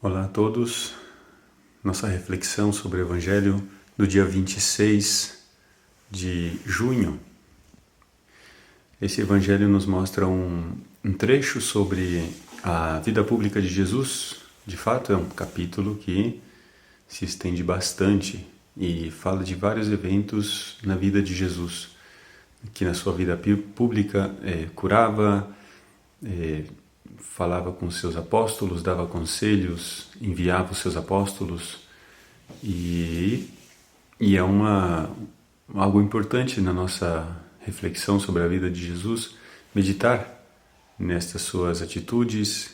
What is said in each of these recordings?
Olá a todos, nossa reflexão sobre o Evangelho do dia 26 de junho. Esse Evangelho nos mostra um trecho sobre a vida pública de Jesus. De fato, é um capítulo que se estende bastante e fala de vários eventos na vida de Jesus, que na sua vida pública curava, falava com os seus apóstolos, dava conselhos, enviava os seus apóstolos e é algo importante na nossa reflexão sobre a vida de Jesus, meditar nestas suas atitudes,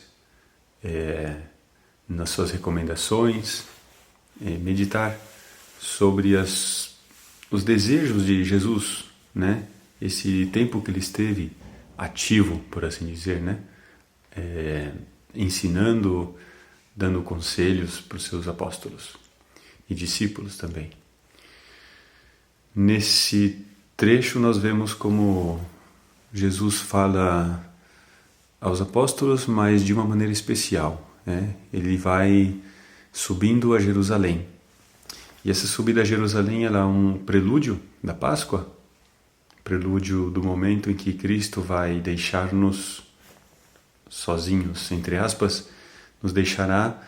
nas suas recomendações, meditar sobre os desejos de Jesus, né? Esse tempo que ele esteve ativo, por assim dizer, né? Ensinando, dando conselhos para os seus apóstolos e discípulos também. Nesse trecho nós vemos como Jesus fala aos apóstolos, mas de uma maneira especial, né? Ele vai subindo a Jerusalém. E essa subida a Jerusalém ela é um prelúdio da Páscoa, prelúdio do momento em que Cristo vai deixar-nos sozinhos, entre aspas, nos deixará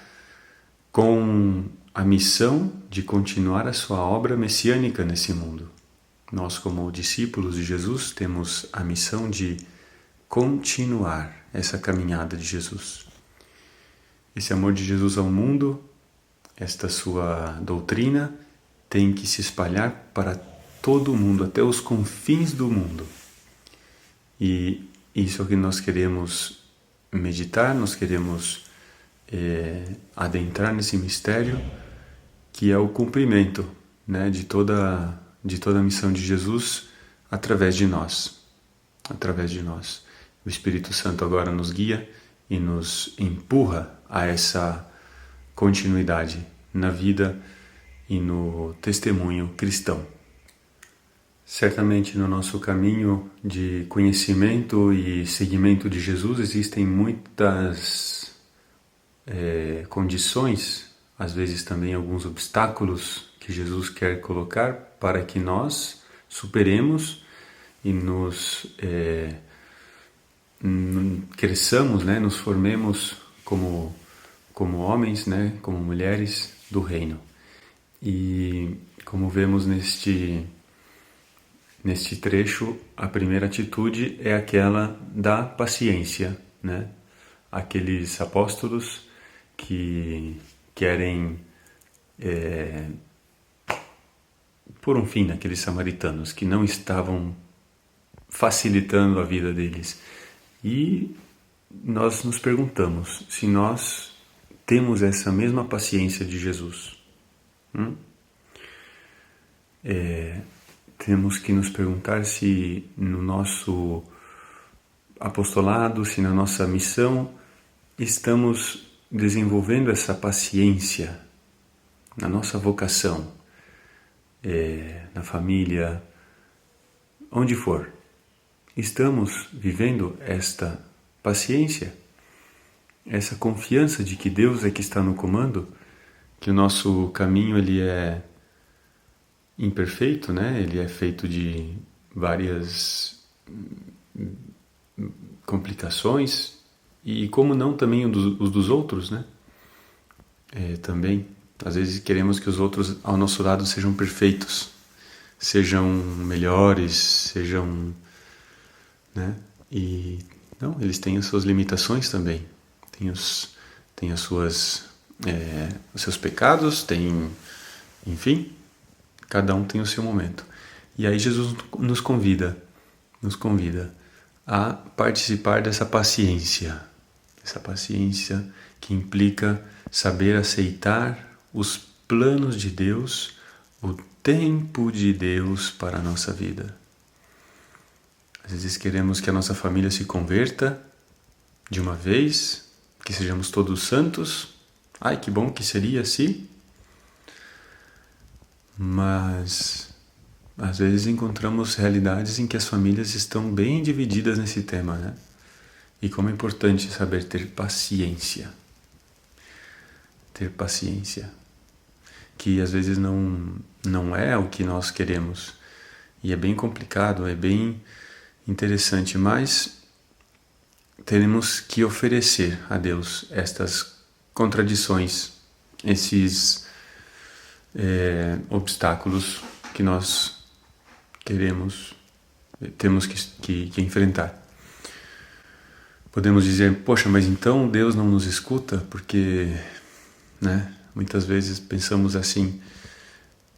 com a missão de continuar a sua obra messiânica nesse mundo. Nós, como discípulos de Jesus, temos a missão de continuar essa caminhada de Jesus. Esse amor de Jesus ao mundo, esta sua doutrina, tem que se espalhar para todo o mundo, até os confins do mundo. E isso é o que nós queremos meditar, nós queremos adentrar nesse mistério que é o cumprimento, né, de toda a missão de Jesus através de nós. O Espírito Santo agora nos guia e nos empurra a essa continuidade na vida e no testemunho cristão. Certamente no nosso caminho de conhecimento e seguimento de Jesus existem muitas condições, às vezes também alguns obstáculos que Jesus quer colocar para que nós superemos e nos cresçamos, né? Nos formemos como homens, né? Como mulheres do reino. E como vemos neste trecho, a primeira atitude é aquela da paciência, né? Aqueles apóstolos que querem pôr um fim naqueles samaritanos que não estavam facilitando a vida deles. E nós nos perguntamos se nós temos essa mesma paciência de Jesus. Temos que nos perguntar se no nosso apostolado, se na nossa missão, estamos desenvolvendo essa paciência na nossa vocação, na família, onde for. Estamos vivendo esta paciência, essa confiança de que Deus é que está no comando, que o nosso caminho ele é imperfeito, né? Ele é feito de várias complicações e como não também os dos outros, né? Também, às vezes queremos que os outros ao nosso lado sejam perfeitos, sejam melhores, sejam, né? E não, eles têm as suas limitações também, têm os seus pecados, enfim, cada um tem o seu momento. E aí Jesus nos convida a participar dessa paciência que implica saber aceitar os planos de Deus, o tempo de Deus para a nossa vida. Às vezes queremos que a nossa família se converta de uma vez, que sejamos todos santos. Ai, que bom que seria assim. Mas às vezes encontramos realidades em que as famílias estão bem divididas nesse tema, né? E como é importante saber ter paciência. ter paciência, que às vezes não é o que nós queremos. E é bem complicado, é bem interessante, mas teremos que oferecer a Deus estas contradições, esses obstáculos que nós temos que enfrentar. Podemos dizer, poxa, mas então Deus não nos escuta? Porque, né, muitas vezes pensamos assim,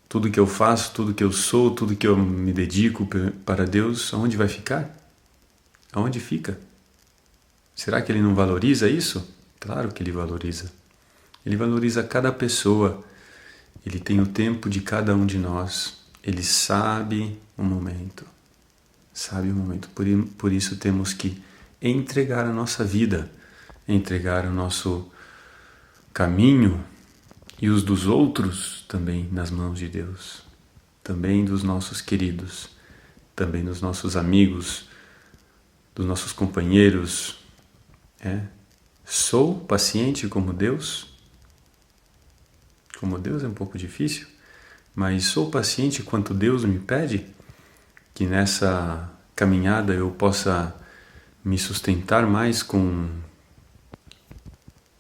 tudo que eu faço, tudo que eu sou, tudo que eu me dedico para Deus, aonde vai ficar? Aonde fica? Será que Ele não valoriza isso? Claro que Ele valoriza. Ele valoriza cada pessoa. Ele tem o tempo de cada um de nós. Ele sabe o momento. Sabe o momento. Por isso temos que entregar a nossa vida, entregar o nosso caminho e os dos outros também nas mãos de Deus. Também dos nossos queridos, também dos nossos amigos, dos nossos companheiros. Sou paciente como Deus? Como Deus é um pouco difícil, mas sou paciente quanto Deus me pede? Que nessa caminhada eu possa me sustentar mais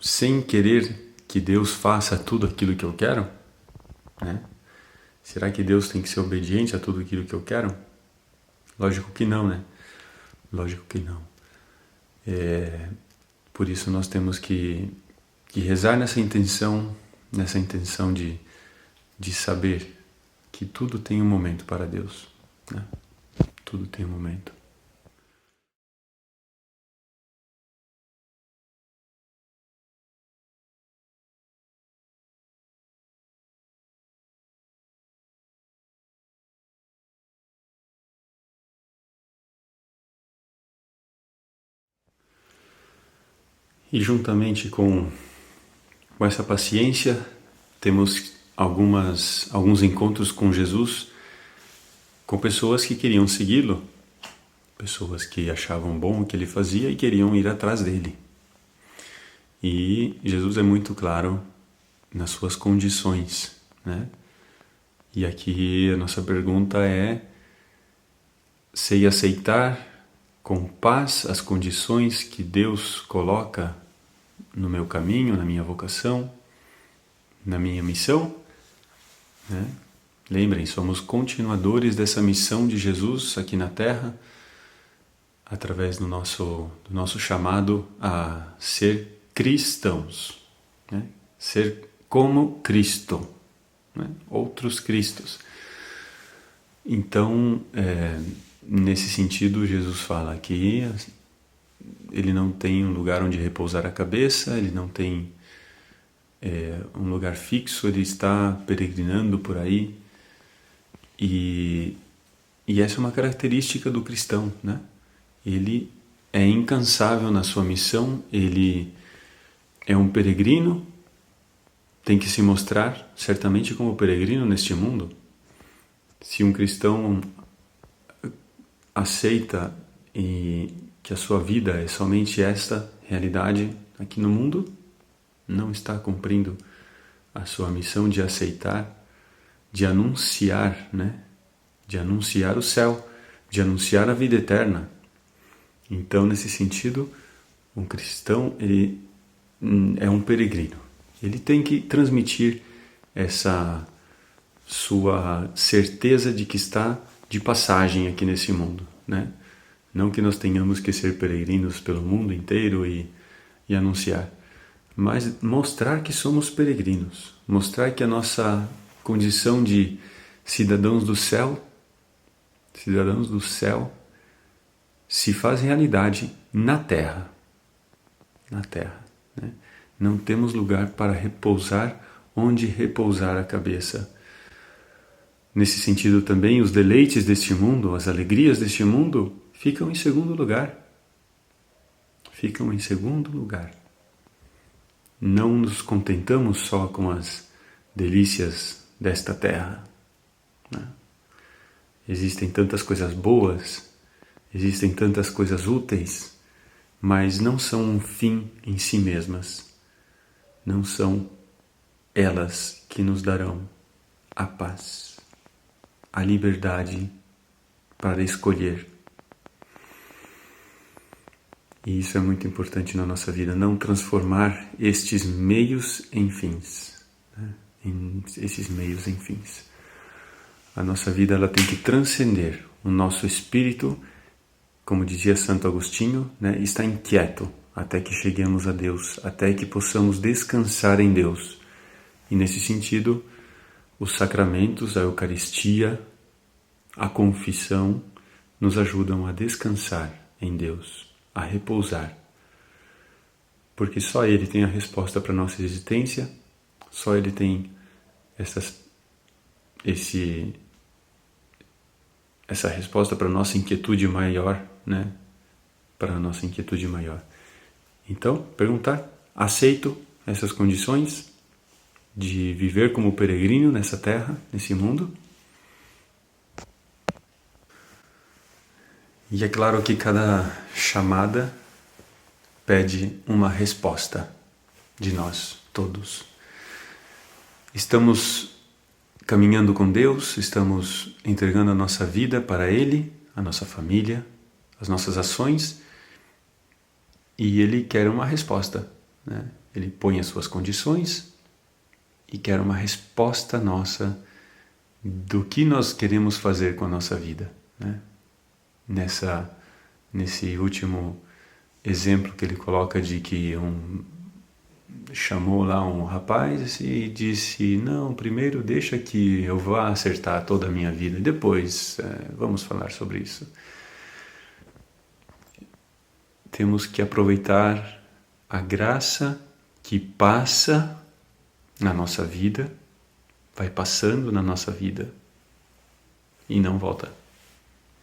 sem querer que Deus faça tudo aquilo que eu quero? Né? Será que Deus tem que ser obediente a tudo aquilo que eu quero? Lógico que não, né? Lógico que não. Por isso nós temos que rezar nessa intenção de saber que tudo tem um momento para Deus, né? Tudo tem um momento. E juntamente com essa paciência, temos alguns encontros com Jesus, com pessoas que queriam segui-lo, pessoas que achavam bom o que ele fazia e queriam ir atrás dele. E Jesus é muito claro nas suas condições, né? E aqui a nossa pergunta é: sei aceitar com paz as condições que Deus coloca no meu caminho, na minha vocação, na minha missão? Né? Lembrem, somos continuadores dessa missão de Jesus aqui na Terra, através do nosso chamado a ser cristãos, né? Ser como Cristo, né? Outros Cristos. Então, nesse sentido, Jesus fala que ele não tem um lugar onde repousar a cabeça, ele não tem um lugar fixo, ele está peregrinando por aí. E essa é uma característica do cristão, né? Ele é incansável na sua missão, ele é um peregrino, tem que se mostrar certamente como peregrino neste mundo. Se um cristão aceita que a sua vida é somente esta realidade aqui no mundo, não está cumprindo a sua missão de aceitar, de anunciar, né? De anunciar o céu, de anunciar a vida eterna. Então, nesse sentido, um cristão ele é um peregrino. Ele tem que transmitir essa sua certeza de que está de passagem aqui nesse mundo, né? Não que nós tenhamos que ser peregrinos pelo mundo inteiro e anunciar, mas mostrar que somos peregrinos, mostrar que a nossa condição de cidadãos do céu se faz realidade na terra, né? Não temos lugar para repousar onde repousar a cabeça. Nesse sentido também, os deleites deste mundo, as alegrias deste mundo, ficam em segundo lugar. Ficam em segundo lugar. Não nos contentamos só com as delícias desta terra, né? Existem tantas coisas boas, existem tantas coisas úteis, mas não são um fim em si mesmas. Não são elas que nos darão a paz, a liberdade para escolher. E isso é muito importante na nossa vida, não transformar estes meios em fins, né? Esses meios em fins. A nossa vida ela tem que transcender. O nosso espírito, como dizia Santo Agostinho, né, está inquieto até que cheguemos a Deus, até que possamos descansar em Deus. E nesse sentido, os sacramentos, a Eucaristia, a confissão, nos ajudam a descansar em Deus, a repousar. Porque só Ele tem a resposta para a nossa existência, só Ele tem essa resposta para a nossa inquietude maior, né? Para a nossa inquietude maior. Então, perguntar, aceito essas condições de viver como peregrino nessa terra, nesse mundo? E é claro que cada chamada pede uma resposta de nós todos. Estamos caminhando com Deus, estamos entregando a nossa vida para Ele, a nossa família, as nossas ações, e Ele quer uma resposta, né? Ele põe as suas condições e quer uma resposta nossa do que nós queremos fazer com a nossa vida, né? Nesse último exemplo que ele coloca de que chamou lá um rapaz e disse, não, primeiro deixa que eu vá acertar toda a minha vida, depois vamos falar sobre isso. Temos que aproveitar a graça que passa na nossa vida, vai passando na nossa vida e não volta.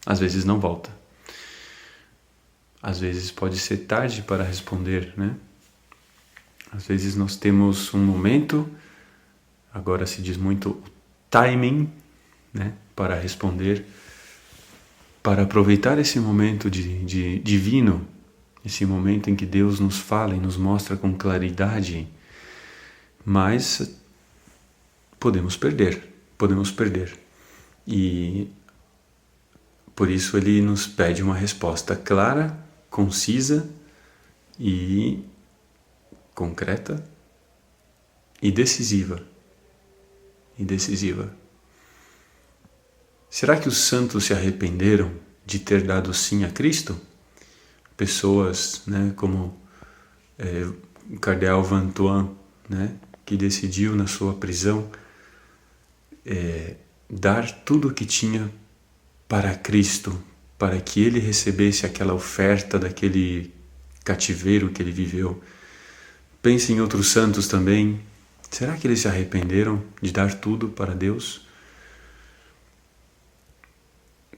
Às vezes não volta. Às vezes pode ser tarde para responder, né? Às vezes nós temos um momento, agora se diz muito timing, né? Para responder, para aproveitar esse momento de divino, esse momento em que Deus nos fala e nos mostra com claridade, mas podemos perder. E por isso ele nos pede uma resposta clara, concisa e concreta e decisiva. Será que os santos se arrependeram de ter dado sim a Cristo? Pessoas, né, como o cardeal Vantuan, né, que decidiu na sua prisão dar tudo o que tinha para Cristo, para que ele recebesse aquela oferta daquele cativeiro que ele viveu. Pense em outros santos também. Será que eles se arrependeram de dar tudo para Deus?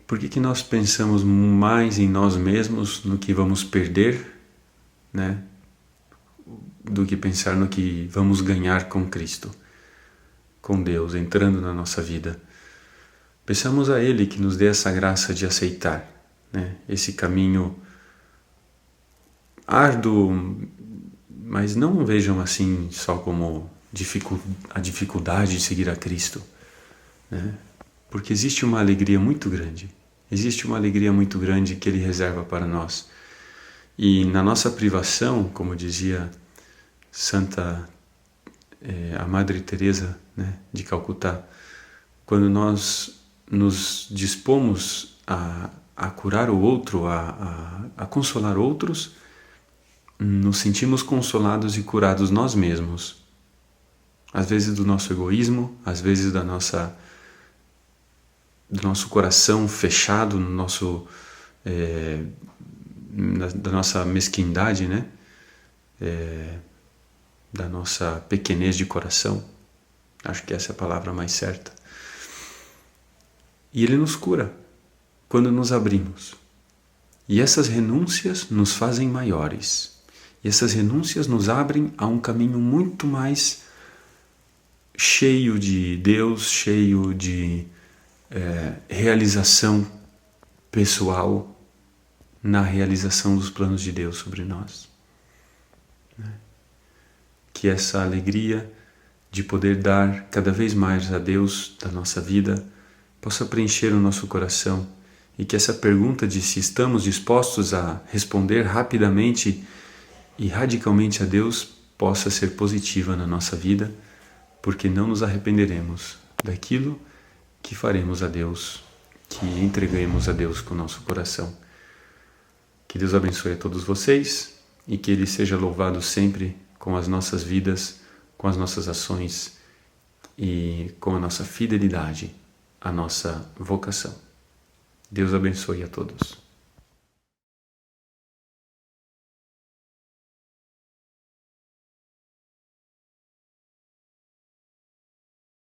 Por que nós pensamos mais em nós mesmos, no que vamos perder, né, do que pensar no que vamos ganhar com Cristo, com Deus, entrando na nossa vida? Peçamos a Ele que nos dê essa graça de aceitar, né, esse caminho árduo, mas não vejam assim só como a dificuldade de seguir a Cristo, né? Porque existe uma alegria muito grande que Ele reserva para nós. E na nossa privação, como dizia a Madre Teresa, né, de Calcutá, quando nós nos dispomos a curar o outro, a consolar outros, nos sentimos consolados e curados nós mesmos. Às vezes do nosso egoísmo, às vezes do nosso coração fechado, da nossa mesquindade, né? Da nossa pequenez de coração. Acho que essa é a palavra mais certa. E Ele nos cura quando nos abrimos. E essas renúncias nos fazem maiores. E essas renúncias nos abrem a um caminho muito mais cheio de Deus, cheio de realização pessoal na realização dos planos de Deus sobre nós. Que essa alegria de poder dar cada vez mais a Deus da nossa vida, possa preencher o nosso coração e que essa pergunta de se estamos dispostos a responder rapidamente e radicalmente a Deus possa ser positiva na nossa vida, porque não nos arrependeremos daquilo que faremos a Deus, que entregamos a Deus com o nosso coração. Que Deus abençoe a todos vocês e que Ele seja louvado sempre com as nossas vidas, com as nossas ações e com a nossa fidelidade, a nossa vocação. Deus abençoe a todos.